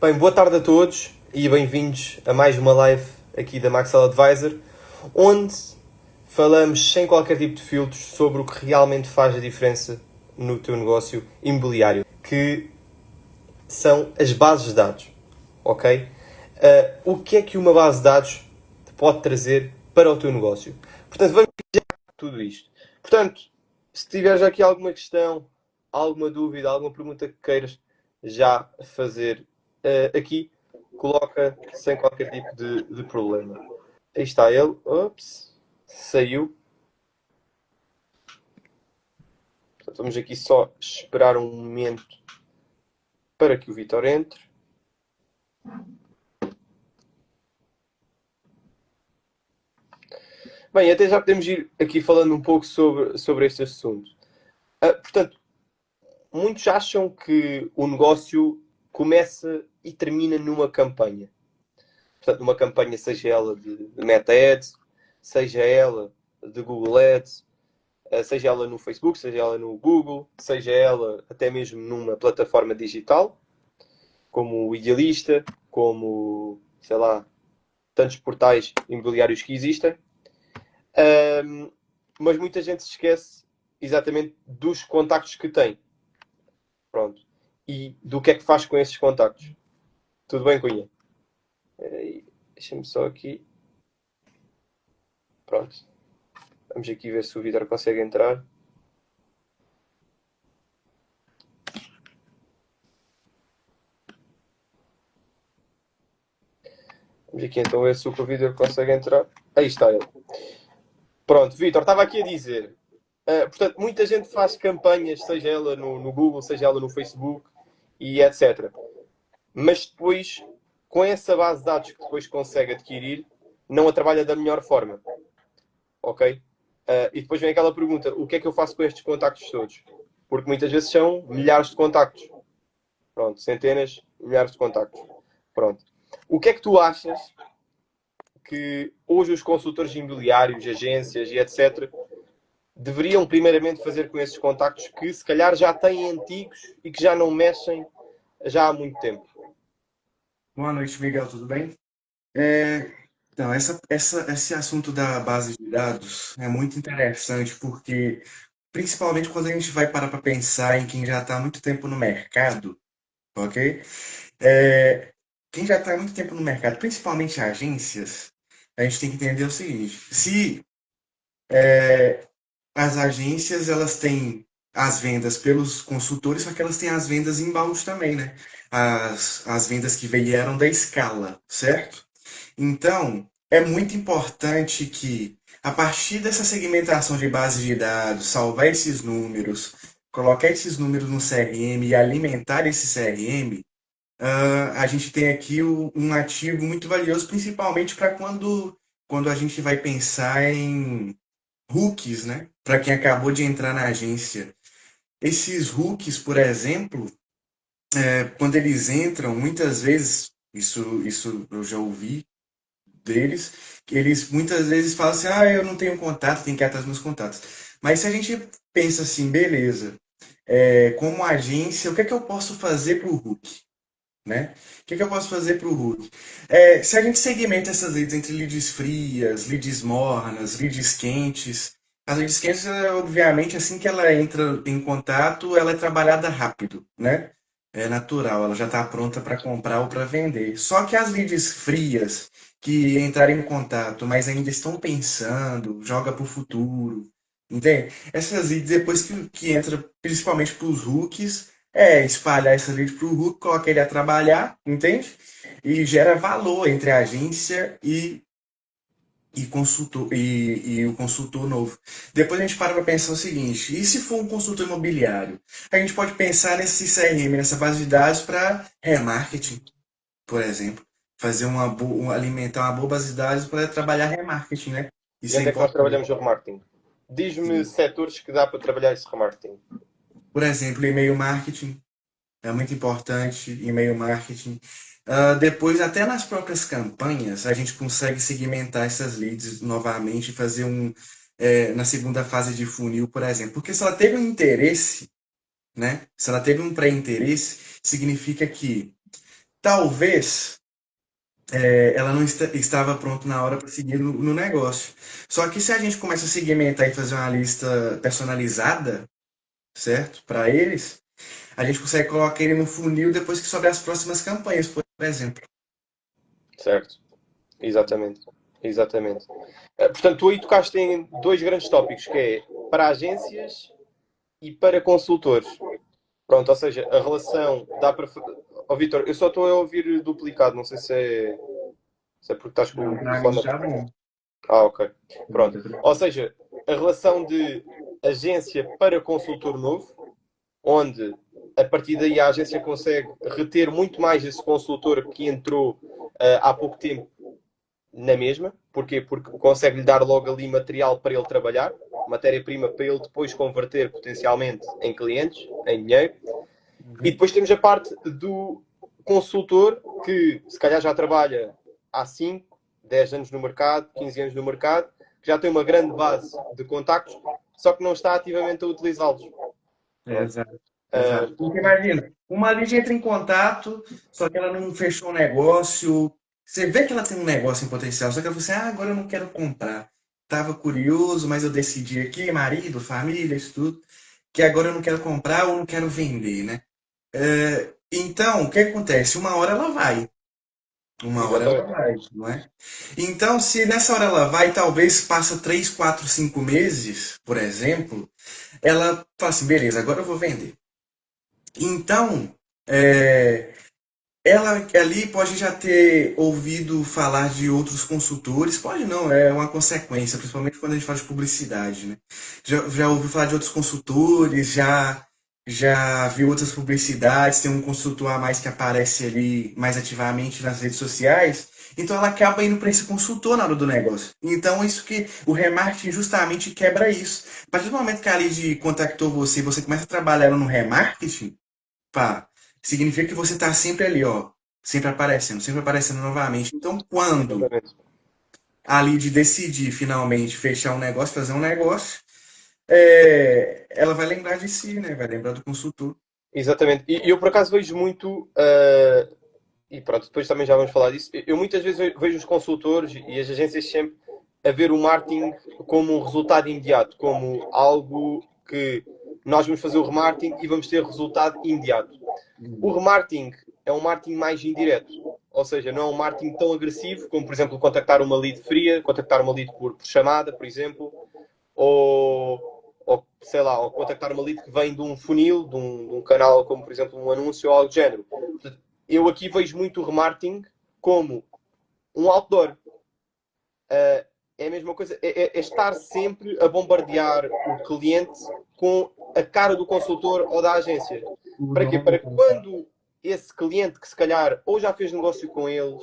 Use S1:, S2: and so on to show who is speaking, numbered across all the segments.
S1: Bem, boa tarde a todos e bem-vindos a mais uma live aqui da Maxwell Advisor, onde falamos sem qualquer tipo de filtros sobre o que realmente faz a diferença no teu negócio imobiliário, que são as bases de dados, ok? O que é que uma base de dados te pode trazer para o teu negócio? Portanto, vamos já tudo isto. Portanto, se tiveres aqui alguma questão, alguma dúvida, alguma pergunta que queiras já fazer aqui, coloca sem qualquer tipo de problema. Aí está ele. Ops, saiu. Portanto, vamos aqui só esperar um momento para que o Vitor entre. Bem, até já podemos ir aqui falando um pouco sobre este assunto. Portanto, muitos acham que o negócio começa e termina numa campanha. Portanto, numa campanha, seja ela de Meta Ads, seja ela de Google Ads, seja ela no Facebook, seja ela no Google, seja ela até mesmo numa plataforma digital, como o Idealista, como, sei lá, tantos portais imobiliários que existem. Mas muita gente se esquece exatamente dos contactos que tem. Pronto. E do que é que faz com esses contactos. Tudo bem, Cunha? Deixa-me só aqui. Pronto. Vamos aqui ver se o Vitor consegue entrar. Vamos aqui então ver se o Vitor consegue entrar. Aí está ele. Pronto, Vitor, estava aqui a dizer. Portanto, muita gente faz campanhas, seja ela no Google, seja ela no Facebook e etc. Mas depois, com essa base de dados que depois consegue adquirir, não a trabalha da melhor forma. Ok? E depois vem aquela pergunta: o que é que eu faço com estes contactos todos? Porque muitas vezes são milhares de contactos. Pronto, centenas, milhares de contactos. Pronto. O que é que tu achas que hoje os consultores imobiliários, agências e etc. deveriam primeiramente fazer com esses contactos que se calhar já têm antigos e que já não mexem já há muito tempo?
S2: Boa noite, Miguel, tudo bem? Então, esse assunto da base de dados é muito interessante porque, principalmente quando a gente vai parar para pensar em quem já está há muito tempo no mercado, ok? É, quem já está há muito tempo no mercado, principalmente agências, a gente tem que entender o seguinte: se as agências elas têm as vendas pelos consultores, só que elas têm as vendas inbound também, né? As vendas que vieram da escala, certo? Então, é muito importante que, a partir dessa segmentação de base de dados, salvar esses números, colocar esses números no CRM e alimentar esse CRM, a gente tem aqui um ativo muito valioso, principalmente para quando a gente vai pensar em hooks, né? Para quem acabou de entrar na agência. Esses hooks, por exemplo, quando eles entram, muitas vezes, isso eu já ouvi deles, que eles muitas vezes falam assim, eu não tenho contato, tem que ir atrás dos meus contatos. Mas se a gente pensa assim, beleza, como agência, o que é que eu posso fazer para o Hulk? Né? O que é que eu posso fazer para o Hulk? Se a gente segmenta essas leads entre leads frias, leads mornas, leads quentes, as leads quentes, obviamente, assim que ela entra em contato, ela é trabalhada rápido, né? É natural, ela já está pronta para comprar ou para vender. Só que as leads frias, que entraram em contato, mas ainda estão pensando, joga para o futuro, entende? Essas leads, depois que entra principalmente para os hooks, espalhar essa lead para o Hulk, coloca ele a trabalhar, entende? E gera valor entre a agência e consultor e o consultor novo. Depois a gente para pensar o seguinte: e se for um consultor imobiliário? A gente pode pensar nesse CRM, nessa base de dados para remarketing, por exemplo. Fazer alimentar uma boa base de dados para trabalhar remarketing, né?
S1: E
S2: Isso é
S1: onde é que nós
S2: importante.
S1: trabalhamos o remarketing? Diz-me setores que dá para trabalhar esse remarketing.
S2: Por exemplo, e-mail marketing, é muito importante, e-mail marketing. Depois, até nas próprias campanhas, a gente consegue segmentar essas leads novamente e fazer na segunda fase de funil, por exemplo. Porque se ela teve um interesse, né? Se ela teve um pré-interesse, significa que talvez ela não estava pronta na hora para seguir no negócio. Só que se a gente começa a segmentar e fazer uma lista personalizada, certo? Para eles, a gente consegue colocar ele no funil depois que sobe as próximas campanhas, por exemplo.
S1: Certo. Exatamente. Exatamente. Portanto, tu aí tocaste em dois grandes tópicos, que é para agências e para consultores. Pronto, ou seja, a relação dá para. Oh, Vitor, eu só estou a ouvir duplicado, não sei se é porque estás com
S2: Não,
S1: o
S2: para mim
S1: telefone.
S2: tá bom.
S1: Ah, ok.
S2: Tá
S1: Pronto. Ou
S2: tranquilo.
S1: seja, a relação de agência para consultor novo, onde a partir daí a agência consegue reter muito mais esse consultor que entrou há pouco tempo na mesma. Porquê? Porque consegue lhe dar logo ali material para ele trabalhar, matéria-prima para ele depois converter potencialmente em clientes, em dinheiro. E
S2: Uhum.
S1: depois temos a parte do consultor que se calhar já trabalha há 5, 10 anos no mercado, 15 anos no mercado, que já tem uma grande base de contactos, só que não está ativamente a utilizá-los. Pronto.
S2: Exato, exato.
S1: Uh,
S2: Porque
S1: e,
S2: imagina, uma lead entra em contato, só que ela não fechou o negócio. Você vê que ela tem um negócio em potencial, só que ela fala assim, agora eu não quero comprar. Tava curioso, mas eu decidi aqui, marido, família, isso tudo, que agora eu não quero comprar ou não quero vender, né? Então, o que acontece? Uma hora ela vai. Uma hora ela
S1: exatamente.
S2: vai, não é? Então, se nessa hora ela vai, talvez passa 3, 4, 5 meses, por exemplo, ela fala assim, beleza, agora eu vou vender. Então, é, ela ali pode já ter ouvido falar de outros consultores, pode não, é uma consequência, principalmente quando a gente fala de publicidade, né? Já ouviu falar de outros consultores, já viu outras publicidades, tem um consultor a mais que aparece ali mais ativamente nas redes sociais, então ela acaba indo para esse consultor na hora do negócio. Então, isso que o remarketing justamente quebra isso. A partir do momento que a lead contactou você e você começa a trabalhar no remarketing, pá, significa que você está sempre ali, ó, sempre aparecendo novamente. Então, quando
S1: Exatamente.
S2: a lead decidir finalmente fechar um negócio, fazer um negócio, ela vai lembrar de si, né? Vai lembrar do consultor.
S1: Exatamente. E eu por acaso vejo muito, e pronto, depois também já vamos falar disso. Eu muitas vezes vejo os consultores e as agências sempre a ver o marketing como um resultado imediato, como algo que nós vamos fazer o remarketing e vamos ter resultado imediato. O remarketing é um marketing mais indireto, ou seja, não é um marketing tão agressivo como, por exemplo, contactar uma lead fria, contactar uma lead por chamada, por exemplo, ou sei lá, ou contactar uma lead que vem de um funil, de um canal, como por exemplo um anúncio ou algo do género. Eu aqui vejo muito o remarketing como um outdoor. É a mesma coisa, é estar sempre a bombardear o cliente com a cara do consultor ou da agência. Para quê? Para quando esse cliente que se calhar ou já fez negócio com eles,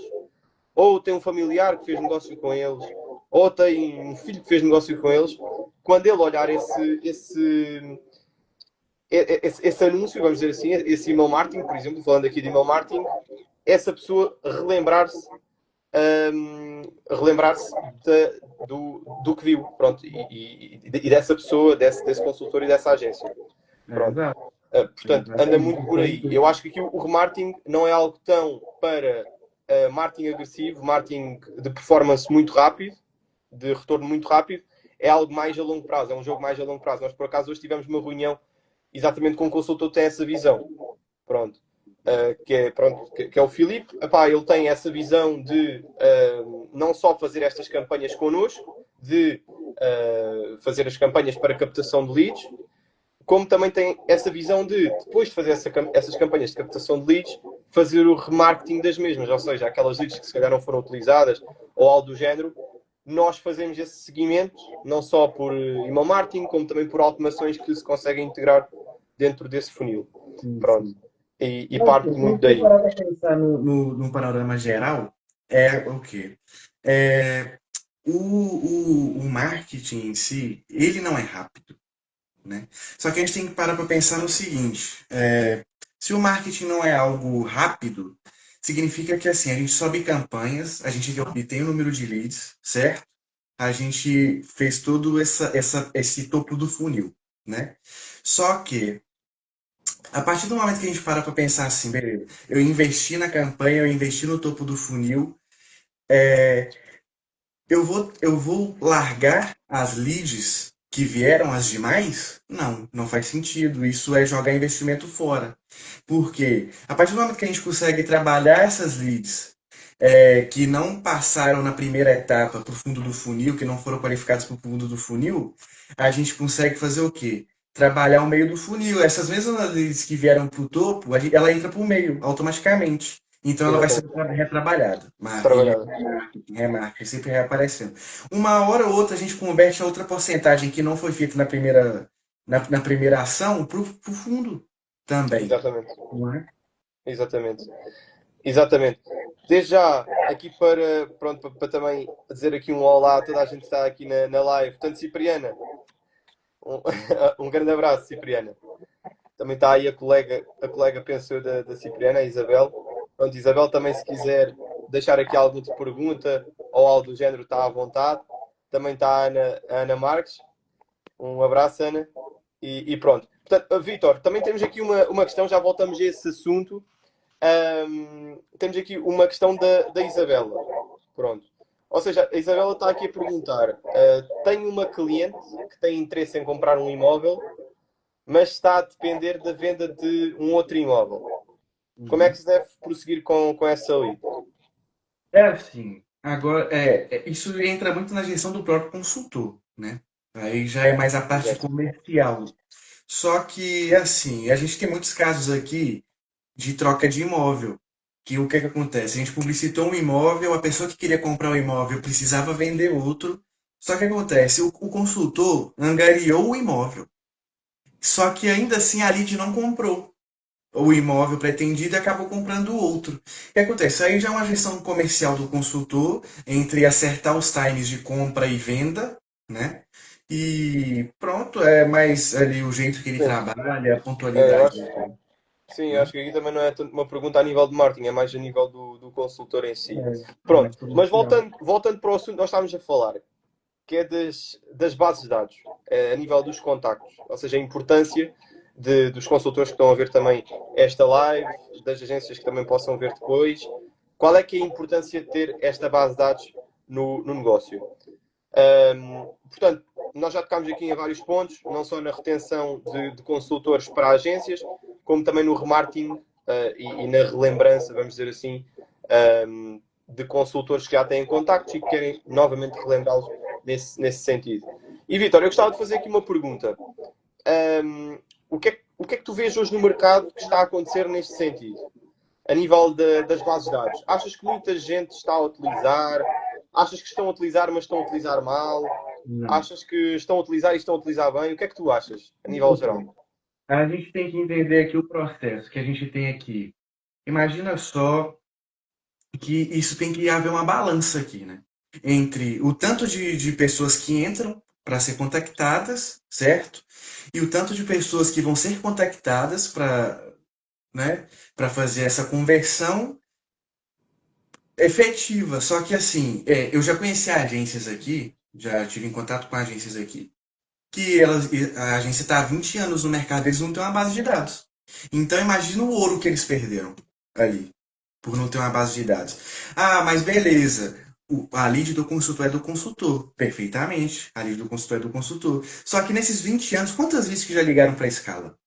S1: ou tem um familiar que fez negócio com eles, ou tem um filho que fez negócio com eles, quando ele olhar esse anúncio, vamos dizer assim, esse email marketing, por exemplo, falando aqui de email marketing, essa pessoa relembrar-se do que viu, pronto, e dessa pessoa, desse consultor e dessa agência. Pronto.
S2: Exato,
S1: Portanto, anda
S2: exatamente.
S1: muito por aí. Eu acho que aqui o remarketing não é algo tão para marketing agressivo, marketing de performance muito rápido, de retorno muito rápido, é algo mais a longo prazo, é um jogo mais a longo prazo. Nós, por acaso, hoje tivemos uma reunião exatamente com um consultor que tem essa visão. Pronto. Que é o Filipe. Epá, ele tem essa visão de não só fazer estas campanhas connosco, de fazer as campanhas para captação de leads, como também tem essa visão de, depois de fazer essas campanhas de captação de leads, fazer o remarketing das mesmas, ou seja, aquelas leads que se calhar não foram utilizadas ou algo do género, nós fazemos esse seguimento, não só por email marketing, como também por automações que se conseguem integrar dentro desse funil.
S2: Sim,
S1: Pronto.
S2: sim.
S1: E
S2: Não,
S1: parte
S2: se
S1: muito
S2: você
S1: daí.
S2: parar para pensar no panorama geral, é o quê? É, o marketing em si, ele não é rápido, né? Só que a gente tem que parar para pensar no seguinte: se o marketing não é algo rápido, significa que assim, a gente sobe campanhas, a gente obtém o número de leads, certo? A gente fez todo esse topo do funil, né? Só que A partir do momento que a gente para para pensar assim, beleza, eu investi na campanha, eu investi no topo do funil, eu vou largar as leads que vieram, as demais? Não, não faz sentido. Isso é jogar investimento fora. Por quê? A partir do momento que a gente consegue trabalhar essas leads que não passaram na primeira etapa para o fundo do funil, que não foram qualificados para o fundo do funil, a gente consegue fazer o quê? Trabalhar o meio do funil. Essas mesmas leads que vieram para o topo, ela entra para o meio automaticamente. Então ela vai ser
S1: Exatamente.
S2: retrabalhada. E
S1: Trabalhada.
S2: remarca, sempre reaparecendo. Uma hora ou outra a gente converte a outra porcentagem que não foi feita na primeira ação para o fundo também.
S1: Exatamente.
S2: Não é?
S1: Exatamente. Exatamente. Desde já, aqui para, pronto, para também dizer aqui um olá a toda a gente que está aqui na live. Portanto, Cipriana, um, um grande abraço, Cipriana. Também está aí a colega penso eu, da Cipriana, a Isabel. Pronto, Isabel, também se quiser deixar aqui alguma pergunta ou algo do género, está à vontade. Também está a Ana Marques. Um abraço, Ana. E pronto. Portanto, Vítor, também temos aqui uma questão, já voltamos a esse assunto. Temos aqui uma questão da Isabela. Pronto. Ou seja, a Isabela está aqui a perguntar: tenho uma cliente que tem interesse em comprar um imóvel, mas está a depender da venda de um outro imóvel. Como é que
S2: Uhum.
S1: se deve prosseguir com essa lead?
S2: É assim, agora, isso entra muito na gestão do próprio consultor, né? Aí já é mais a parte
S1: Exato.
S2: comercial. Só que, assim, a gente tem muitos casos aqui de troca de imóvel. Que o que acontece? A gente publicitou um imóvel, a pessoa que queria comprar o imóvel precisava vender outro. Só que acontece, o consultor angariou o imóvel. Só que ainda assim a lead não comprou o imóvel pretendido e acabou comprando o outro. O que acontece? Aí já é uma gestão comercial do consultor entre acertar os times de compra e venda, né? E pronto, é mais ali o jeito que ele
S1: Sim.
S2: trabalha, a
S1: Eu
S2: pontualidade,
S1: acho, sim, eu
S2: né?
S1: acho que aqui também não é tanto uma pergunta a nível de marketing, é mais a nível do consultor em si.
S2: É mais
S1: Pronto, mas
S2: comercial.
S1: voltando para o assunto que nós estávamos a falar, que é das bases de dados, a nível dos contactos, ou seja, a importância dos consultores que estão a ver também esta live, das agências que também possam ver depois. Qual é que é a importância de ter esta base de dados no negócio? Portanto, nós já tocámos aqui em vários pontos, não só na retenção de consultores para agências, como também no remarketing e na relembrança, vamos dizer assim, de consultores que já têm contactos e que querem novamente relembrá-los nesse sentido. E Vitor, eu gostava de fazer aqui uma pergunta. O que é que tu vês hoje no mercado que está a acontecer neste sentido? A nível das bases de dados? Achas que muita gente está a utilizar? Achas que estão a utilizar, mas estão a utilizar mal?
S2: Não.
S1: Achas que estão a utilizar e estão a utilizar bem? O que é que tu achas, a nível geral?
S2: Então, a gente tem que entender aqui o processo que a gente tem aqui. Imagina só que isso tem que haver uma balança aqui, né? Entre o tanto de pessoas que entram para ser contactadas, certo? E o tanto de pessoas que vão ser contactadas né, para fazer essa conversão efetiva. Só que assim, eu já conheci agências aqui, já tive em contato com agências aqui, que a agência está há 20 anos no mercado, eles não têm uma base de dados. Então imagina o ouro que eles perderam ali, por não ter uma base de dados. Ah, mas beleza. A lead do consultor é do consultor. Perfeitamente. A lead do consultor é do consultor. Só que nesses 20 anos, quantas vezes que já ligaram para a escala?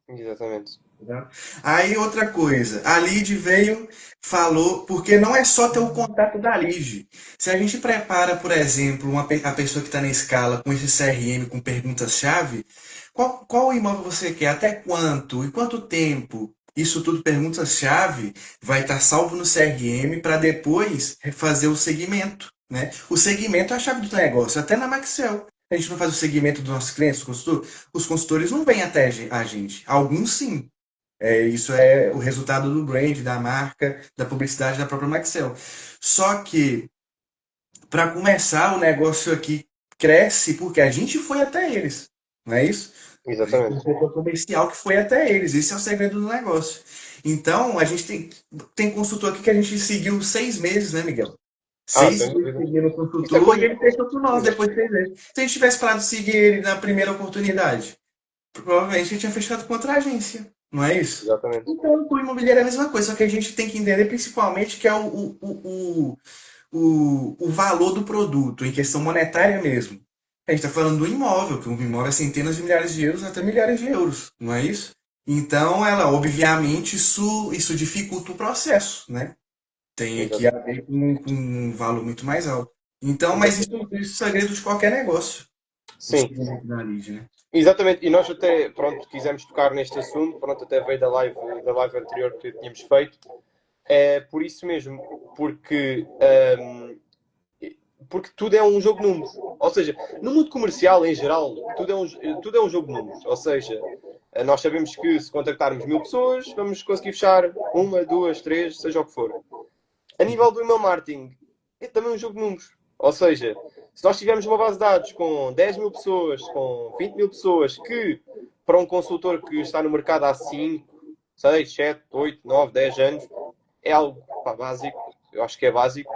S1: Exatamente.
S2: Tá? Aí outra coisa, a lead veio, falou, porque não é só ter o contato da lead. Se a gente prepara, por exemplo, a pessoa que está na escala com esse CRM com perguntas-chave, qual imóvel você quer, até quanto e quanto tempo? Isso tudo, perguntas-chave, vai estar salvo no CRM para depois fazer o segmento. Né? O segmento é a chave do negócio, até na Maxel. A gente não faz o segmento dos nossos clientes, os consultores não vêm até a gente. Alguns sim, isso é o resultado do brand, da marca, da publicidade da própria Maxell. Só que, para começar, o negócio aqui cresce porque a gente foi até eles, não é isso? A gente tem um
S1: Exatamente.
S2: setor comercial que foi até eles. Esse é o segredo do negócio. Então, a gente tem consultor aqui que a gente seguiu 6 meses, né, Miguel? Seis
S1: Sem
S2: meses
S1: dúvida.
S2: seguindo o
S1: Isso é
S2: consultor e
S1: como.
S2: ele fechou com nós
S1: Exato.
S2: depois de 6 meses. Se a gente tivesse parado de seguir ele na primeira oportunidade, provavelmente a gente tinha fechado contra a agência, não é isso?
S1: Exatamente.
S2: Então, o imobiliário é a mesma coisa, só que a gente tem que entender principalmente que é o valor do produto, em questão monetária mesmo. A gente está falando do imóvel, que um imóvel é centenas de milhares de euros até milhares de euros, não é isso? Então, ela, obviamente, isso dificulta o processo, né? Tem que
S1: Exatamente.
S2: haver com um valor muito mais alto. Então, mas isso
S1: Exatamente.
S2: é o segredo de qualquer negócio. O
S1: Sim,
S2: segredo da lead, né?
S1: exatamente. E nós até, pronto, quisemos tocar neste assunto, pronto, até veio da live anterior que tínhamos feito. É por isso mesmo, porque, porque tudo é um jogo de números. Ou seja, no mundo comercial em geral, tudo é um jogo de números. Ou seja, nós sabemos que se contactarmos 1000 pessoas, vamos conseguir fechar uma, duas, três, seja o que for. A nível do email marketing, é também um jogo de números. Ou seja, se nós tivermos uma base de dados com 10 000 pessoas, com 20 000 pessoas, que para um consultor que está no mercado há 5, 6, 7, 8, 9, 10 anos, é algo pá, básico. Eu acho que é básico.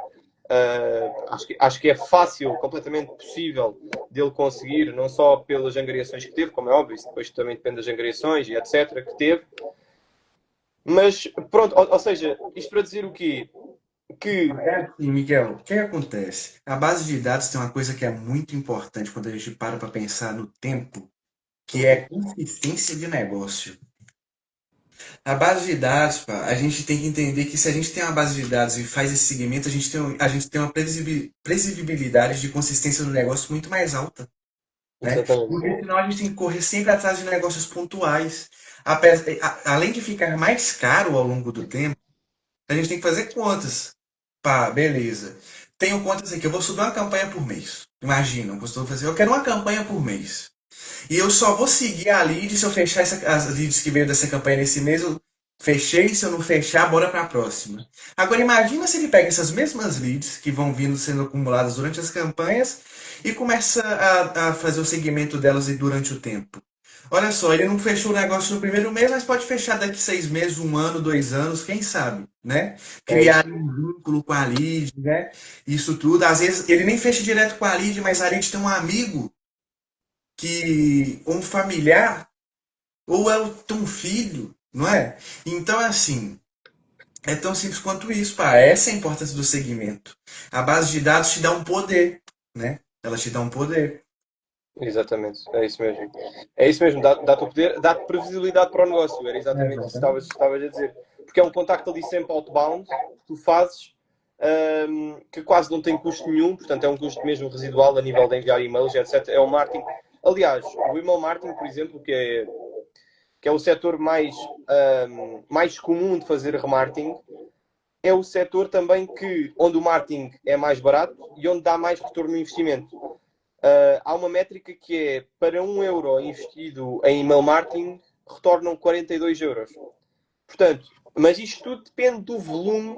S1: Acho que é fácil, completamente possível dele conseguir, não só pelas angariações que teve, como é óbvio, isso depois também depende das angariações e etc. que teve. Mas pronto, ou seja, isto para dizer o quê? Que
S2: É assim, Miguel, o que acontece? A base de dados tem uma coisa que é muito importante quando a gente para pensar no tempo, que é consistência de negócio. A base de dados, pá, a gente tem que entender que se a gente tem uma base de dados e faz esse segmento, a gente tem uma previsibilidade de consistência no negócio muito mais alta, né?
S1: exatamente.
S2: Porque senão a gente tem que correr sempre atrás de negócios pontuais. Além de ficar mais caro ao longo do tempo, a gente tem que fazer contas. Pá, beleza. Tenho contas aqui, eu vou subir uma campanha por mês. Imagina, eu quero uma campanha por mês. E eu só vou seguir a lead se eu fechar as leads que veio dessa campanha nesse mês. Eu fechei, se eu não fechar, bora para a próxima. Agora imagina se ele pega essas mesmas leads que vão vindo sendo acumuladas durante as campanhas e começa a fazer o segmento delas durante o tempo. Olha só, ele não fechou o negócio no primeiro mês, mas pode fechar daqui 6 meses, um ano, 2 anos, quem sabe, né?
S1: É
S2: Criar
S1: isso.
S2: um vínculo com a lead, né? Isso tudo. Às vezes ele nem fecha direto com a lead, mas a lead tem um amigo que um familiar ou é um filho, não é? Então é assim, é tão simples quanto isso, pá. Essa é a importância do segmento. A base de dados te dá um poder, né? Ela te dá um poder.
S1: Exatamente, é isso mesmo. É isso mesmo, dá-te o poder, dá-te previsibilidade para o negócio. Era exatamente isso que
S2: Exatamente.
S1: estavas a dizer. Porque é um contacto ali sempre outbound, que tu fazes, que quase não tem custo nenhum, portanto é um custo mesmo residual a nível de enviar e-mails, etc. É o marketing. Aliás, o email marketing, por exemplo, que é o setor mais comum de fazer remarketing, é o setor também onde o marketing é mais barato e onde dá mais retorno no investimento. Há uma métrica que é para 1 euro investido em email marketing retornam 42 euros. Portanto, mas isto tudo depende do volume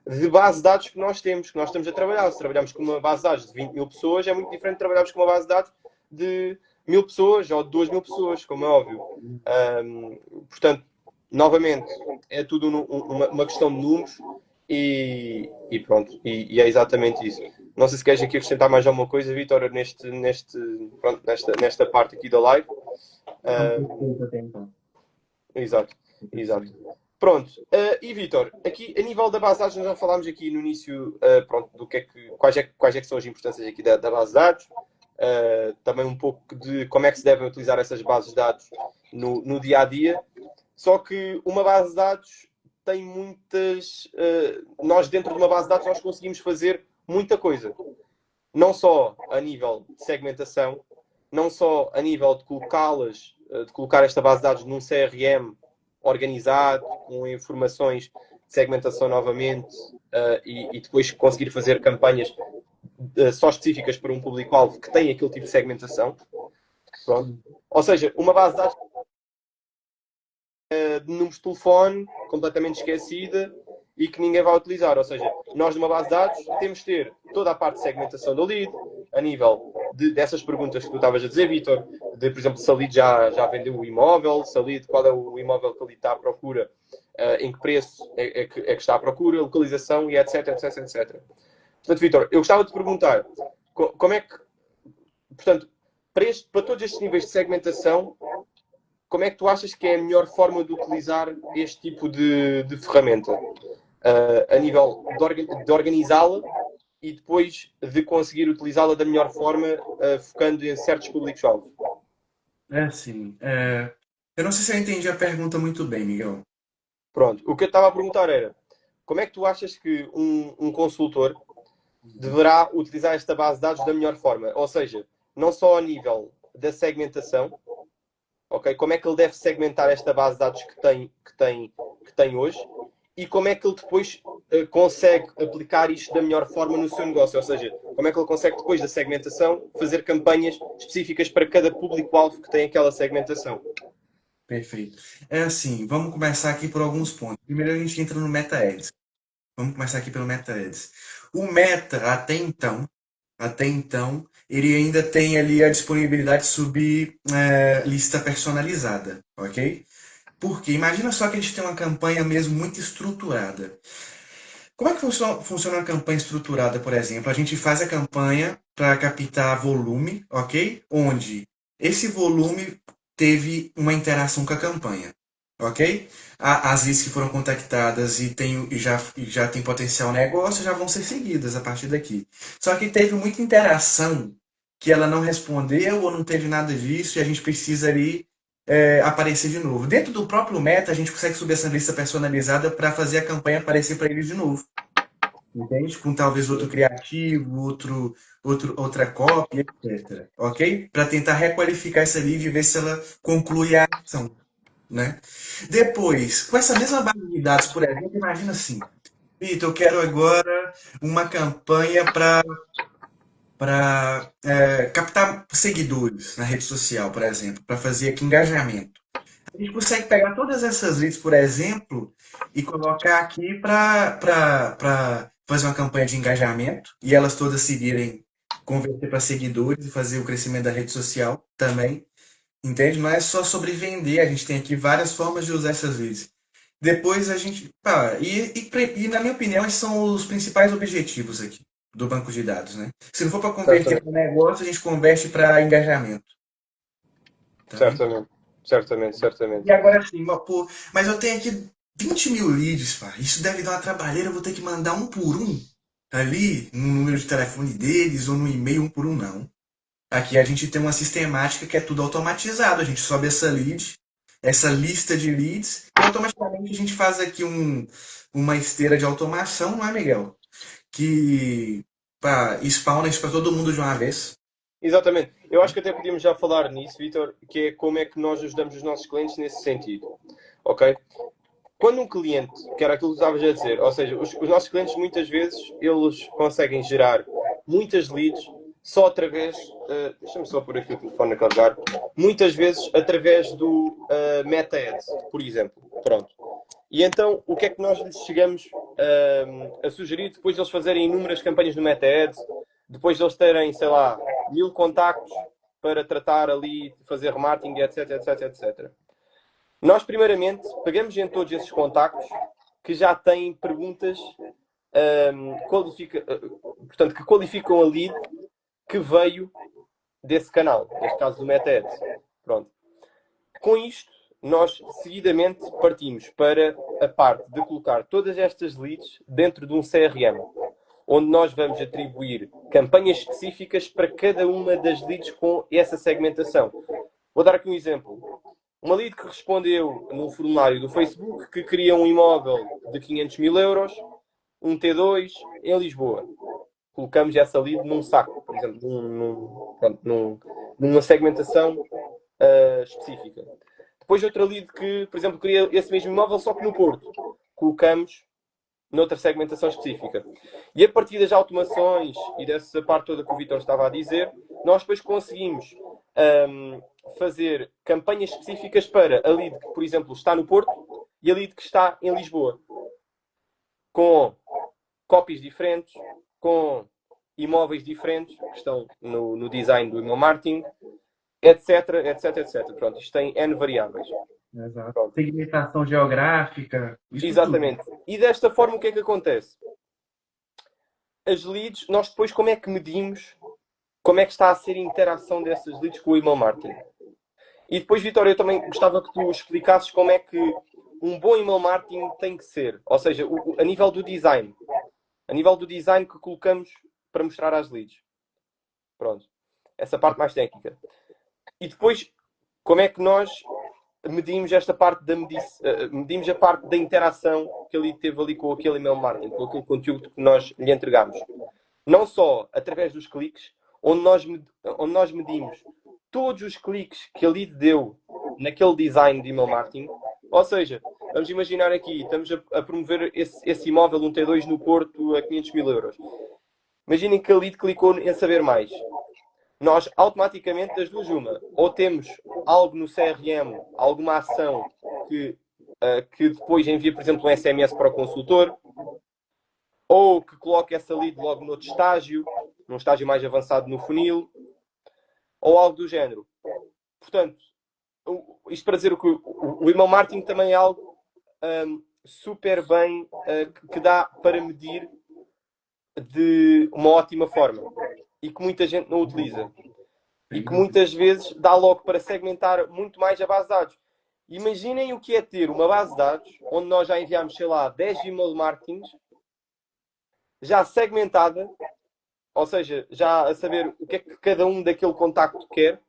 S1: de base de dados que nós estamos a trabalhar. Se trabalhamos com uma base de dados de 20 000 pessoas, é muito diferente de trabalharmos com uma base de dados de 1000 pessoas ou de 2000 pessoas, como é óbvio. Portanto, novamente, é tudo uma questão de números e pronto, e é exatamente isso. Não sei se queres aqui acrescentar mais alguma coisa, Vitor, pronto, nesta parte aqui da live.
S2: Não,
S1: Uh,
S2: perfeito até então.
S1: exato, exato. Pronto, e Vitor, aqui a nível da base de dados, nós já falámos aqui no início, pronto, do quais é que são as importâncias aqui da base de dados, também um pouco de como é que se devem utilizar essas bases de dados no dia a dia. Só que uma base de dados tem muitas. Nós, dentro de uma base de dados, nós conseguimos fazer muita coisa. Não só a nível de segmentação, não só a nível de colocá-las, de colocar esta base de dados num CRM organizado, com informações de segmentação novamente, e depois conseguir fazer campanhas só específicas para um público-alvo que tem aquele tipo de segmentação. Pronto. Ou seja, uma base de dados de números de telefone completamente esquecida e que ninguém vai utilizar. Ou seja, nós numa base de dados temos de ter toda a parte de segmentação da lead, a nível dessas perguntas que tu estavas a dizer, Vitor, de, por exemplo, se a lead já vendeu o imóvel, se a lead, qual é o imóvel que a lead está à procura, em que preço que está à procura, localização e etc, etc, etc. Portanto, Vitor, eu gostava de te perguntar como é que, portanto, para todos estes níveis de segmentação, como é que tu achas que é a melhor forma de utilizar este tipo de ferramenta? A nível de organizá-la e depois de conseguir utilizá-la da melhor forma, focando em certos públicos-alvo.
S2: É assim, eu não sei se eu entendi a pergunta muito bem, Miguel.
S1: Pronto, o que eu estava a perguntar era, como é que tu achas que um consultor deverá utilizar esta base de dados da melhor forma? Ou seja, não só a nível da segmentação, ok? Como é que ele deve segmentar esta base de dados que tem hoje e como é que ele depois consegue aplicar isto da melhor forma no seu negócio? Ou seja, como é que ele consegue depois da segmentação fazer campanhas específicas para cada público-alvo que tem aquela segmentação?
S2: Perfeito. É assim, vamos começar aqui por alguns pontos. Primeiro a gente entra no Meta Ads. Vamos começar aqui pelo Meta Ads. O Meta, até então, ele ainda tem ali a disponibilidade de subir lista personalizada, ok? Porque imagina só que a gente tem uma campanha mesmo muito estruturada. Como é que funciona uma campanha estruturada, por exemplo? A gente faz a campanha para captar volume, ok? Onde esse volume teve uma interação com a campanha, ok? As leads que foram contactadas e já tem potencial negócio já vão ser seguidas a partir daqui. Só que teve muita interação que ela não respondeu ou não teve nada disso e a gente precisa ali aparecer de novo. Dentro do próprio Meta, a gente consegue subir essa lista personalizada para fazer a campanha aparecer para eles de novo. Entende? Com talvez outro criativo, outra cópia, etc. Ok? Para tentar requalificar essa lead e ver se ela conclui a ação. Né? Depois, com essa mesma base de dados, por exemplo, imagina assim, Vitor, eu quero agora uma campanha para captar seguidores na rede social, por exemplo, para fazer aqui engajamento. A gente consegue pegar todas essas leads, por exemplo, e colocar aqui para fazer uma campanha de engajamento e elas todas seguirem, converter para seguidores e fazer o crescimento da rede social também. Entende? Não é só sobre vender, a gente tem aqui várias formas de usar essas leads. Depois a gente. E na minha opinião, esses são os principais objetivos aqui do banco de dados, né? Se não for para converter
S1: Certamente,
S2: para negócio, a gente converte para engajamento. Tá bem?
S1: certamente, certamente,
S2: E
S1: certamente.
S2: agora sim, pô, mas eu tenho aqui 20 mil leads, pá. Isso deve dar uma trabalheira, eu vou ter que mandar um por um ali no número de telefone deles ou no e-mail um por um, não. Aqui a gente tem uma sistemática que é tudo automatizado. A gente sobe essa lead, essa lista de leads, e automaticamente a gente faz aqui uma esteira de automação, não é, Miguel? Que spawna isso para todo mundo de uma vez.
S1: Exatamente. Eu acho que até podíamos já falar nisso, Vitor, que é como é que nós ajudamos os nossos clientes nesse sentido. Ok? Quando um cliente, que era aquilo que estavas a dizer, ou seja, os nossos clientes muitas vezes eles conseguem gerar muitas leads só através, deixa-me só pôr aqui o telefone a carregar, muitas vezes através do Meta Ads, por exemplo. Pronto. E então, o que é que nós lhes chegamos a sugerir depois de eles fazerem inúmeras campanhas no Meta Ads, depois de eles terem, sei lá, 1000 contactos para tratar ali, fazer remarketing, etc, etc, etc. Nós, primeiramente, pegamos em todos esses contactos que já têm perguntas portanto, que qualificam a lead que veio desse canal, neste caso do Meta Ads. Pronto. Com isto, nós seguidamente partimos para a parte de colocar todas estas leads dentro de um CRM, onde nós vamos atribuir campanhas específicas para cada uma das leads com essa segmentação. Vou dar aqui um exemplo. Uma lead que respondeu no formulário do Facebook que queria um imóvel de 500 mil euros, um T2 em Lisboa. Colocamos essa lead num saco, por exemplo, numa segmentação específica. Depois outra lead que, por exemplo, queria esse mesmo imóvel só que no Porto. Colocamos noutra segmentação específica. E a partir das automações e dessa parte toda que o Vitor estava a dizer, nós depois conseguimos fazer campanhas específicas para a lead que, por exemplo, está no Porto e a lead que está em Lisboa. Com copies diferentes, com imóveis diferentes que estão no design do email marketing, etc, etc, etc. Pronto, isto tem N variáveis.
S2: Exato.
S1: Pronto.
S2: Segmentação geográfica, isso tudo.
S1: Exatamente. E desta forma o que é que acontece? As leads, nós depois como é que medimos como é que está a ser a interação dessas leads com o email marketing? E depois, Vitor, eu também gostava que tu explicasses como é que um bom email marketing tem que ser. Ou seja, a nível do design. A nível do design que colocamos para mostrar às leads. Pronto. Essa parte mais técnica. E depois, como é que nós medimos esta parte medimos a parte da interação que ele teve ali com aquele email marketing, com aquele conteúdo que nós lhe entregamos. Não só através dos cliques, onde nós medimos todos os cliques que a lead deu naquele design de email marketing. Ou seja, vamos imaginar aqui, estamos a promover esse imóvel, um T2 no Porto, a 500 mil euros. Imaginem que a lead clicou em saber mais. Nós automaticamente, das duas, uma, ou temos algo no CRM, alguma ação que depois envia, por exemplo, um SMS para o consultor, ou que coloque essa lead logo noutro estágio, num estágio mais avançado no funil, ou algo do género. Portanto, isto para dizer que o email marketing também é algo super bem que dá para medir de uma ótima forma e que muita gente não utiliza. E que muitas vezes dá logo para segmentar muito mais a base de dados. Imaginem o que é ter uma base de dados onde nós já enviamos, sei lá, 10 email marketings já segmentada, ou seja, já a saber o que é que cada um daquele contacto quer,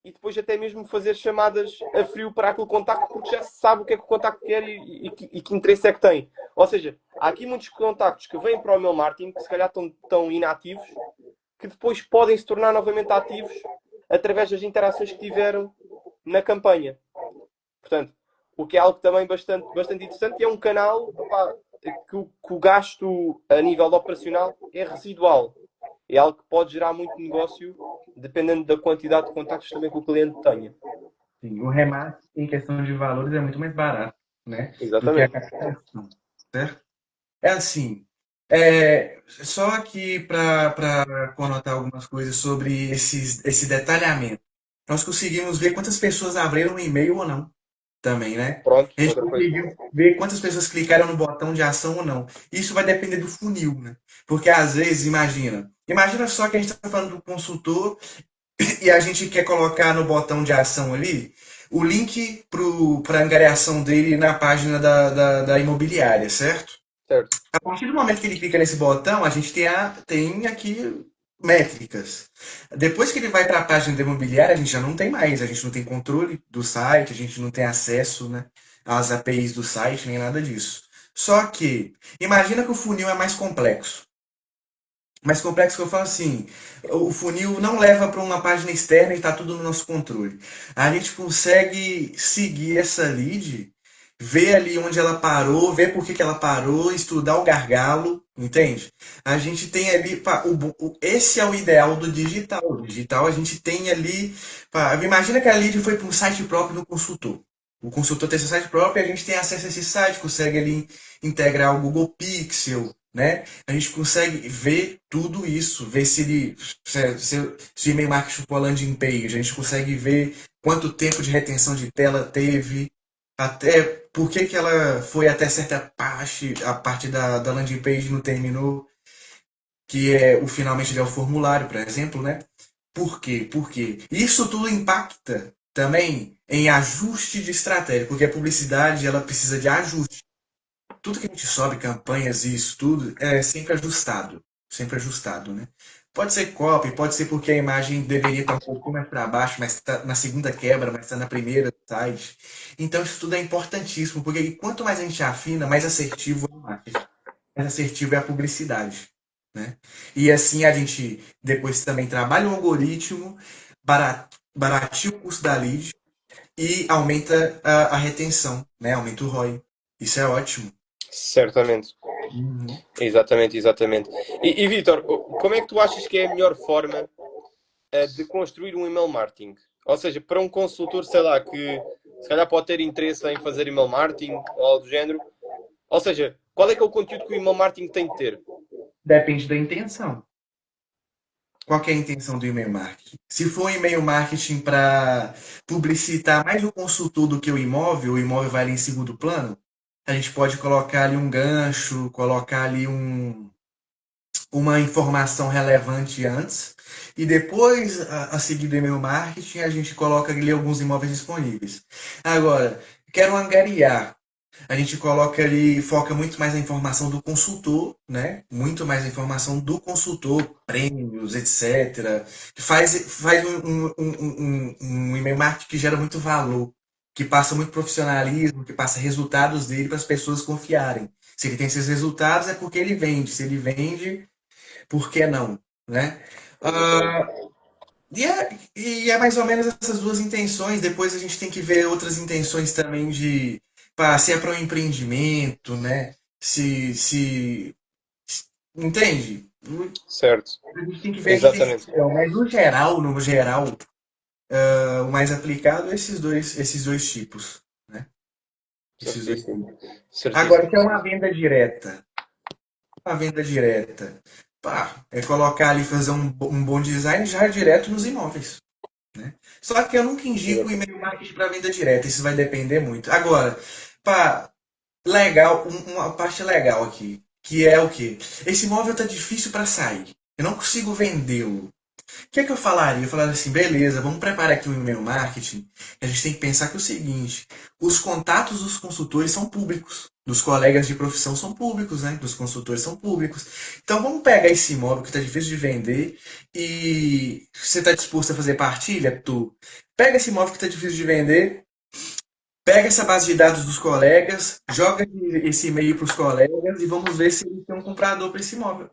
S1: e depois até mesmo fazer chamadas a frio para aquele contacto, porque já se sabe o que é que o contacto quer e que interesse é que tem. Ou seja, há aqui muitos contactos que vêm para o email marketing que se calhar estão inativos, que depois podem se tornar novamente ativos através das interações que tiveram na campanha. Portanto, o que é algo também bastante interessante, e é um canal que o gasto a nível operacional é residual. É algo que pode gerar muito negócio, dependendo da quantidade de contactos também que o cliente tenha.
S2: Sim, o remate em questão de valores é muito mais barato, né, do que a
S1: Exatamente.
S2: captação, certo? É assim, só aqui para conotar algumas coisas sobre esse detalhamento. Nós conseguimos ver quantas pessoas abriram o e-mail ou não, também, né?
S1: Pronto,
S2: A gente
S1: outra coisa.
S2: conseguiu ver quantas pessoas clicaram no botão de ação ou não. Isso vai depender do funil, né? Porque às vezes, imagina só que a gente está falando do consultor e a gente quer colocar no botão de ação ali o link para a angariação dele na página da imobiliária, certo?
S1: Certo.
S2: A partir do momento que ele clica nesse botão, a gente tem aqui métricas. Depois que ele vai para a página da imobiliária, a gente já não tem mais. A gente não tem controle do site, a gente não tem acesso, né, às APIs do site, nem nada disso. Só que, imagina que o funil é mais complexo. Mais complexo que eu falo assim, o funil não leva para uma página externa e está tudo no nosso controle. A gente consegue seguir essa lead, ver ali onde ela parou, ver por que, que ela parou, estudar o gargalo, entende? A gente tem ali, esse é o ideal do digital. O digital a gente tem ali, imagina que a lead foi para um site próprio do consultor. O consultor tem seu site próprio e a gente tem acesso a esse site, consegue ali integrar o Google Pixel, né? A gente consegue ver tudo isso, ver se o e-mail marketing for landing page, a gente consegue ver quanto tempo de retenção de tela teve, até por que ela foi até certa parte, a parte da landing page não terminou, que é o finalmente é o formulário, por exemplo, né? Por quê? Porque isso tudo impacta também em ajuste de estratégia, porque a publicidade ela precisa de ajuste. Tudo que a gente sobe, campanhas e isso tudo, é sempre ajustado, né? Pode ser copy, pode ser porque a imagem deveria estar um pouco mais para baixo, mas está na segunda quebra, mas está na primeira do site. Então isso tudo é importantíssimo, porque quanto mais a gente afina, mais assertivo é o marketing, mais assertivo é a publicidade, né? E assim a gente depois também trabalha o algoritmo, barateia o custo da lead e aumenta a retenção, né? Aumenta o ROI. Isso é ótimo.
S1: Certamente.
S2: Uhum.
S1: Exatamente, exatamente. E Vitor, como é que tu achas que é a melhor forma de construir um email marketing? Ou seja, para um consultor, sei lá, que se calhar pode ter interesse em fazer email marketing ou algo do género. Ou seja, qual é que é o conteúdo que o email marketing tem de ter?
S2: Depende da intenção. Qual que é a intenção do e-mail marketing? Se for um e-mail marketing para publicitar mais o consultor do que o imóvel vai ali em segundo plano, a gente pode colocar ali um gancho, colocar ali uma informação relevante antes e depois, a seguir do e-mail marketing, a gente coloca ali alguns imóveis disponíveis. Agora, quero angariar. A gente coloca ali, foca muito mais na informação do consultor, né? Muito mais na informação do consultor, prêmios, etc. Faz um e-mail marketing que gera muito valor, que passa muito profissionalismo, que passa resultados dele para as pessoas confiarem. Se ele tem esses resultados é porque ele vende. Se ele vende, por que não? Né?
S1: Exatamente.
S2: Ah, e é mais ou menos essas duas intenções. Depois a gente tem que ver outras intenções também de se é para um empreendimento, né? Entende?
S1: Certo.
S2: A gente tem que ver a
S1: Exatamente.
S2: intenção. Mas no geral, o mais aplicado é esses dois tipos, né? Esses dois
S1: Certíssimo.
S2: tipos. Agora,
S1: Certíssimo.
S2: que é uma venda direta. Uma venda direta. Pá, é colocar ali, fazer um bom design já direto nos imóveis. Né? Só que eu nunca indico o
S1: Exatamente.
S2: e-mail marketing para venda direta, isso vai depender muito. Agora, pá, legal, uma parte legal aqui, que é o quê? Esse imóvel tá difícil para sair. Eu não consigo vendê-lo. O que é que eu falaria? Eu falaria assim, beleza, vamos preparar aqui um e-mail marketing. A gente tem que pensar que é o seguinte, os contatos dos consultores são públicos. Dos colegas de profissão são públicos, né? Dos consultores são públicos. Então vamos pegar esse imóvel que está difícil de vender e você está disposto a fazer partilha? Tu pega esse imóvel que está difícil de vender, pega essa base de dados dos colegas, joga esse e-mail para os colegas e vamos ver se eles têm um comprador para esse imóvel.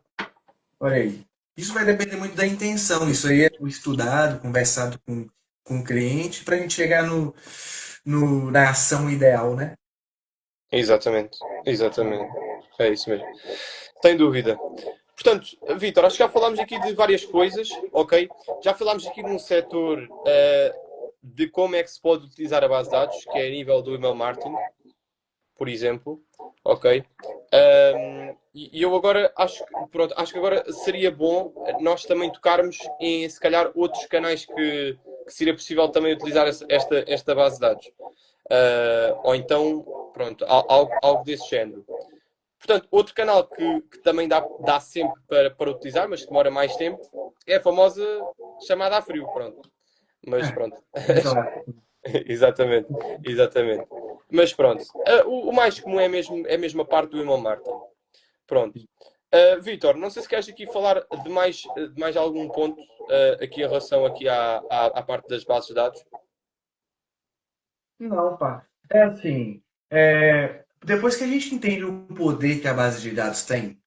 S2: Olha aí. Isso vai depender muito da intenção. Isso aí é estudado, conversado com o cliente, para a gente chegar na ação ideal, né?
S1: Exatamente. Exatamente. É isso mesmo. Sem dúvida. Portanto, Vitor, acho que já falámos aqui de várias coisas, ok? Já falámos aqui de um setor de como é que se pode utilizar a base de dados, que é a nível do email marketing, por exemplo, ok? E eu agora acho que agora seria bom nós também tocarmos em se calhar outros canais que seria possível também utilizar esta base de dados. Ou então, pronto, algo desse género. Portanto, outro canal que também dá sempre para utilizar, mas que demora mais tempo, é a famosa chamada a frio, pronto. Mas
S2: É,
S1: pronto.
S2: um clássico.
S1: Exatamente, exatamente. Mas pronto, o mais comum é mesmo a parte do email marketing. Pronto. Vitor, não sei se queres aqui falar de mais algum ponto aqui em relação aqui à parte das bases de dados.
S2: Não, pá. É assim, depois que a gente entende o poder que a base de dados tem,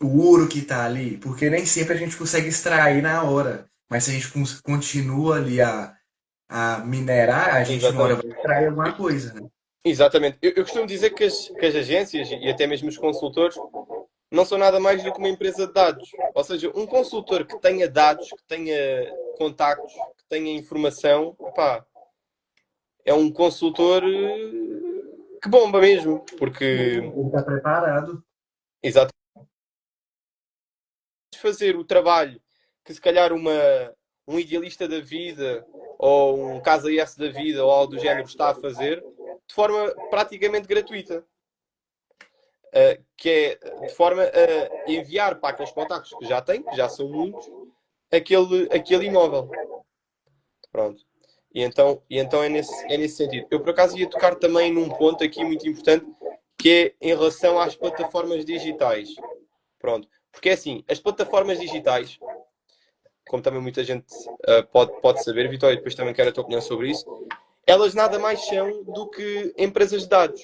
S2: o ouro que está ali, porque nem sempre a gente consegue extrair na hora, mas se a gente continua ali a minerar, a gente uma hora
S1: Exatamente.
S2: vai extrair alguma coisa, né?
S1: Exatamente. Eu costumo dizer que as agências e até mesmo os consultores não são nada mais do que uma empresa de dados. Ou seja, um consultor que tenha dados, que tenha contactos, que tenha informação, pá, é um consultor que bomba mesmo. Porque,
S2: Ele está preparado.
S1: exatamente, fazer o trabalho que se calhar um idealista da vida ou um casa S da vida ou algo do género está a fazer de forma praticamente gratuita. Que é de forma a enviar para aqueles contactos que já tem, que já são muitos, aquele imóvel. Pronto. E então é nesse sentido. Eu, por acaso, ia tocar também num ponto aqui muito importante, que é em relação às plataformas digitais. Pronto. Porque é assim, as plataformas digitais, como também muita gente pode saber, Vitória, depois também quero a tua opinião sobre isso, elas nada mais são do que empresas de dados.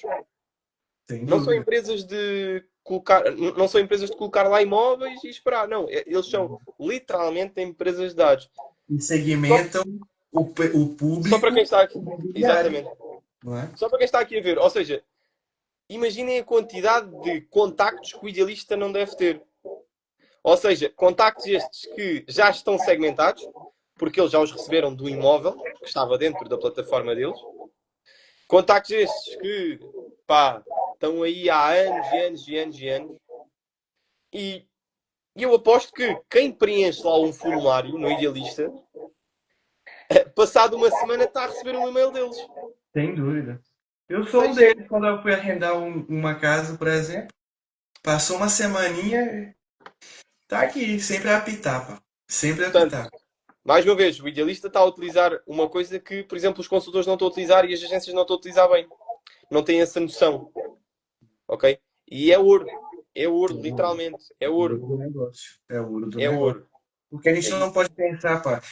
S2: Sem
S1: Não são
S2: dúvida.
S1: empresas de colocar, não são empresas de colocar lá imóveis e esperar, não. Eles são literalmente empresas de dados.
S2: E
S1: Só,
S2: segmentam o
S1: só para quem
S2: público
S1: está aqui,
S2: imobiliário,
S1: exatamente.
S2: não é?
S1: Só para quem está aqui a ver, ou seja, imaginem a quantidade de contactos que o idealista não deve ter. Ou seja, contactos estes que já estão segmentados, porque eles já os receberam do imóvel que estava dentro da plataforma deles. Contactos estes que, pá, estão aí há anos e anos e anos e anos. E eu aposto que quem preenche lá um formulário no Idealista, passado uma semana está a receber um e-mail deles.
S2: Sem dúvida. Eu sou um
S1: Seja,
S2: deles quando eu fui arrendar uma casa, por exemplo. Passou uma semaninha, Tá aqui, sempre a apitar, pá. Sempre a
S1: Portanto,
S2: apitar.
S1: mais uma vez, o idealista está a utilizar uma coisa que, por exemplo, os consultores não estão a utilizar e as agências não estão a utilizar bem. Não têm essa noção, ok? E é ouro, literalmente, é
S2: O ouro
S1: ouro,
S2: do negócio. É o ouro do
S1: é
S2: negócio.
S1: ouro.
S2: Porque a gente
S1: É
S2: não
S1: isso.
S2: pode pensar, pá.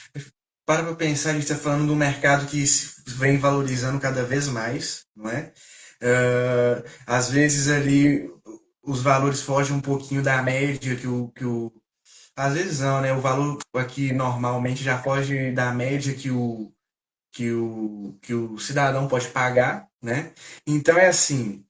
S2: Para pra pensar, a gente está falando de um mercado que vem valorizando cada vez mais, não é? Às vezes ali os valores fogem um pouquinho da média às vezes não, né? O valor aqui normalmente já foge da média que o cidadão pode pagar, né? Então é assim,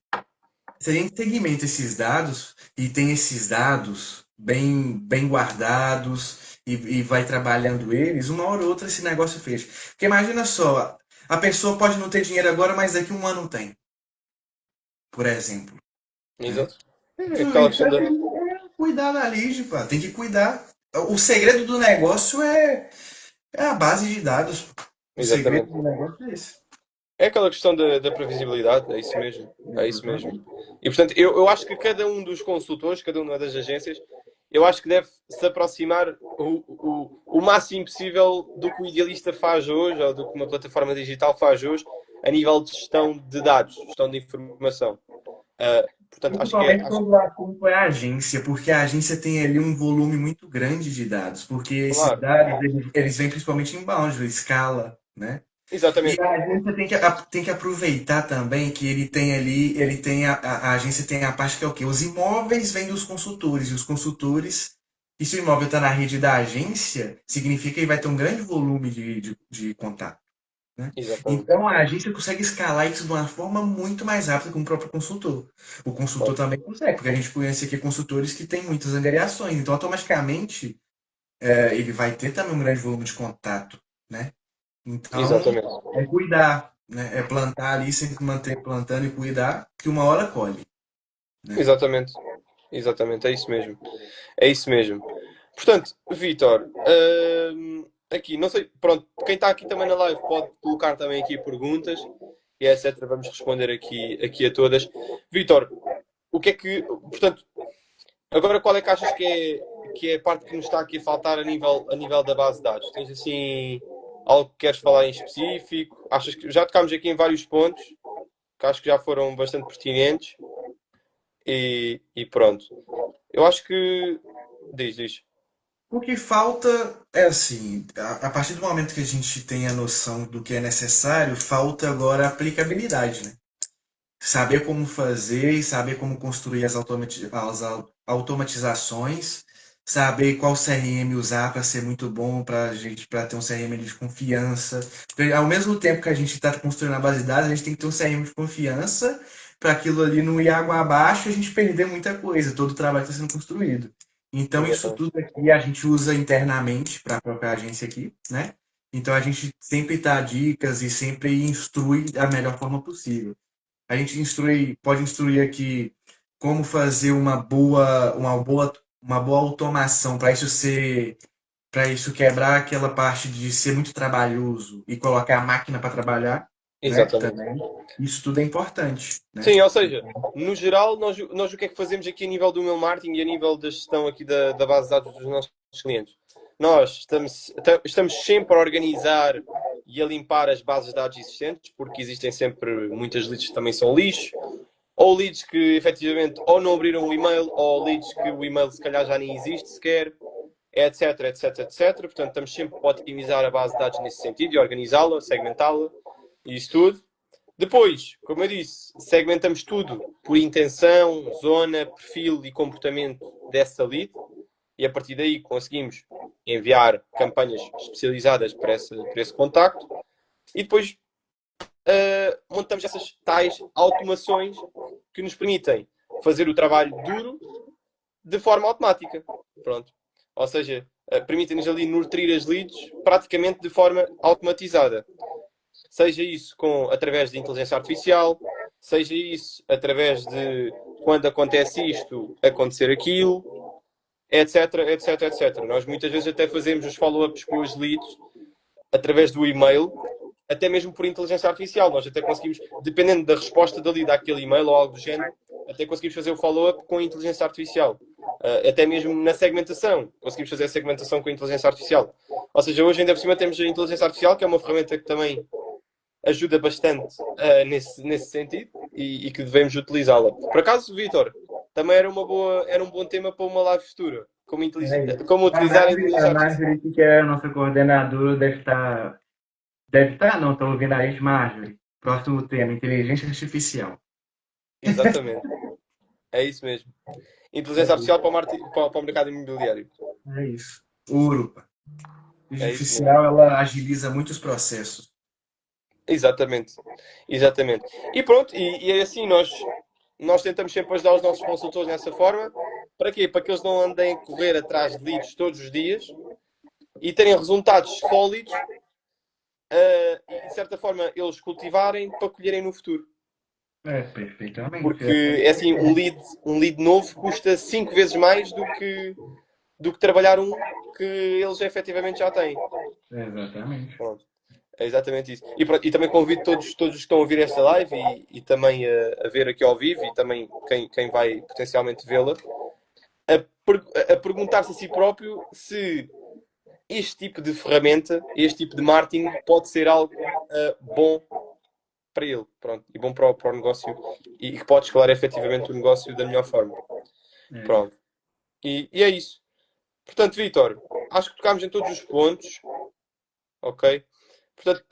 S2: se a gente segmenta esses dados e tem esses dados bem guardados e vai trabalhando eles, uma hora ou outra esse negócio fecha. Porque imagina só, a pessoa pode não ter dinheiro agora, mas daqui a um ano tem, por exemplo, né?
S1: Exato. É
S2: Então,
S1: aquela questão da.
S2: é cuidar da lide, pá. Tem que cuidar. O segredo do negócio é a base de dados. O segredo
S1: Exatamente.
S2: do negócio é esse.
S1: É aquela questão da previsibilidade, é isso mesmo. É isso mesmo.
S2: Exatamente.
S1: E portanto, eu acho que cada um dos consultores, cada uma das agências, eu acho que deve se aproximar o máximo possível do que o idealista faz hoje, ou do que uma plataforma digital faz hoje, a nível de gestão de dados, gestão de informação. Portanto, acho que é.
S2: Principalmente quando o assunto é a agência, porque a agência tem ali um volume muito grande de dados, porque esses
S1: Claro,
S2: dados, eles vêm principalmente em bound, escala, né? E
S1: exatamente.
S2: a agência tem que aproveitar também que ele tem ali, ele tem a agência tem a parte que é o quê? Os imóveis vêm dos consultores, e os consultores, e se o imóvel está na rede da agência, significa que ele vai ter um grande volume de contato, né?
S1: Exatamente.
S2: Então a agência consegue escalar isso de uma forma muito mais rápida que o próprio consultor. O consultor
S1: Claro.
S2: também consegue, porque a gente conhece aqui consultores que têm muitas angariações, então automaticamente ele vai ter também um grande volume de contato, né? Então,
S1: Exatamente.
S2: é cuidar, né? É plantar ali, sempre manter plantando e cuidar, que uma hora colhe, né?
S1: Exatamente. Exatamente. É isso mesmo. É isso mesmo. Portanto, Vitor, aqui, não sei, pronto, quem está aqui também na live pode colocar também aqui perguntas e etc. Vamos responder aqui a todas. Vitor, o que é que, portanto, agora qual é que achas que é a parte que nos está aqui a faltar a nível da base de dados? Tens assim algo que queres falar em específico? Achas que já tocámos aqui em vários pontos que acho que já foram bastante pertinentes e pronto. Eu acho que. Diz.
S2: O que falta é assim, a partir do momento que a gente tem a noção do que é necessário, falta agora a aplicabilidade, né? Saber como fazer e saber como construir automatizações, saber qual CRM usar para ser muito bom para a gente, para ter um CRM de confiança. Porque ao mesmo tempo que a gente está construindo a base de dados, a gente tem que ter um CRM de confiança para aquilo ali não ir água abaixo e a gente perder muita coisa, todo o trabalho está sendo construído. Então, isso
S1: Exatamente.
S2: tudo aqui a gente usa internamente para a própria agência aqui, né? Então, a gente sempre dá dicas e sempre instrui da melhor forma possível. A gente pode instruir aqui como fazer uma boa automação para isso quebrar aquela parte de ser muito trabalhoso e colocar a máquina para trabalhar, né?
S1: Exatamente.
S2: Também. Isso tudo é importante, né?
S1: Sim, ou seja, no geral, nós o que é que fazemos aqui a nível do email marketing e a nível da gestão aqui da base de dados dos nossos clientes? Nós estamos sempre a organizar e a limpar as bases de dados existentes, porque existem sempre muitas leads que também são lixo, ou leads que efetivamente ou não abriram o e-mail, ou leads que o e-mail se calhar já nem existe sequer, etc, etc, etc. Portanto, estamos sempre a otimizar a base de dados nesse sentido e organizá-la, segmentá-la e isso tudo. Depois, como eu disse, segmentamos tudo por intenção, zona, perfil e comportamento dessa lead e a partir daí conseguimos enviar campanhas especializadas para esse contacto e depois montamos essas tais automações que nos permitem fazer o trabalho duro de forma automática. Pronto. Ou seja, permitem-nos ali nutrir as leads praticamente de forma automatizada. Seja isso através de inteligência artificial, seja isso através de quando acontece isto, acontecer aquilo, etc, etc, etc. Nós muitas vezes até fazemos os follow-ups com os leads através do e-mail, até mesmo por inteligência artificial. Nós até conseguimos, dependendo da resposta dali daquele e-mail ou algo do género, até conseguimos fazer o follow-up com inteligência artificial. Até mesmo na segmentação. Conseguimos fazer a segmentação com a inteligência artificial. Ou seja, hoje ainda por cima temos a inteligência artificial, que é uma ferramenta que também ajuda bastante nesse sentido e que devemos utilizá-la. Por acaso, Vitor, também era um bom tema para uma live futura.
S2: É isso.
S1: Como utilizar a
S2: A
S1: inteligência artificial.
S2: Marjorie, que é a nossa coordenadora, deve estar. Deve estar, não, estou ouvindo a gente, Marjorie. Próximo tema, inteligência artificial.
S1: Exatamente. É isso mesmo.
S2: É
S1: Inteligência artificial
S2: isso.
S1: para o mercado imobiliário.
S2: É isso. Ouro, pá.
S1: É isso mesmo.
S2: Artificial, ela agiliza muitos processos.
S1: Exatamente. Exatamente. E pronto, e é assim, nós tentamos sempre ajudar os nossos consultores nessa forma. Para quê? Para que eles não andem a correr atrás de leads todos os dias e terem resultados sólidos e, de certa forma, eles cultivarem para colherem no futuro.
S2: É, perfeitamente.
S1: Porque, é assim, um lead novo custa 5 vezes mais do que trabalhar um que eles efetivamente já têm.
S2: Exatamente.
S1: Pronto. É exatamente isso. E também convido todos os que estão a ouvir esta live e também a ver aqui ao vivo e também quem vai potencialmente vê-la, a perguntar-se a si próprio se este tipo de ferramenta, este tipo de marketing pode ser algo bom para ele, pronto, e bom para o negócio e que pode escalar efetivamente o negócio da melhor forma.
S2: É isso.
S1: Pronto. E é isso. Portanto, Vitor, acho que tocámos em todos os pontos, ok? Portanto,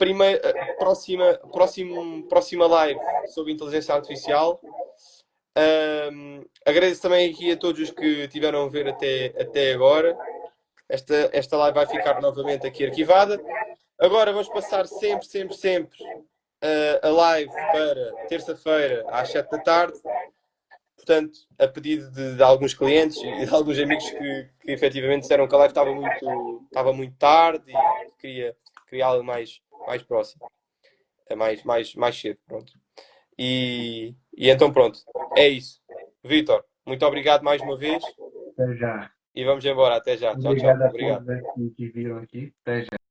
S1: próxima live sobre inteligência artificial. Agradeço também aqui a todos os que tiveram a ver até agora. Esta live vai ficar novamente aqui arquivada. Agora vamos passar sempre a live para terça-feira às 7 da tarde. Portanto, a pedido de alguns clientes e de alguns amigos que efetivamente disseram que a live estava muito tarde e queria algo mais próximo, mais cedo. Pronto. E então, pronto, é isso. Vitor, muito obrigado mais uma vez
S2: Até já.
S1: e vamos embora. Até já. Tchau, tchau.
S2: Obrigado a
S1: Obrigado.
S2: todos aqui que viram aqui. Até já.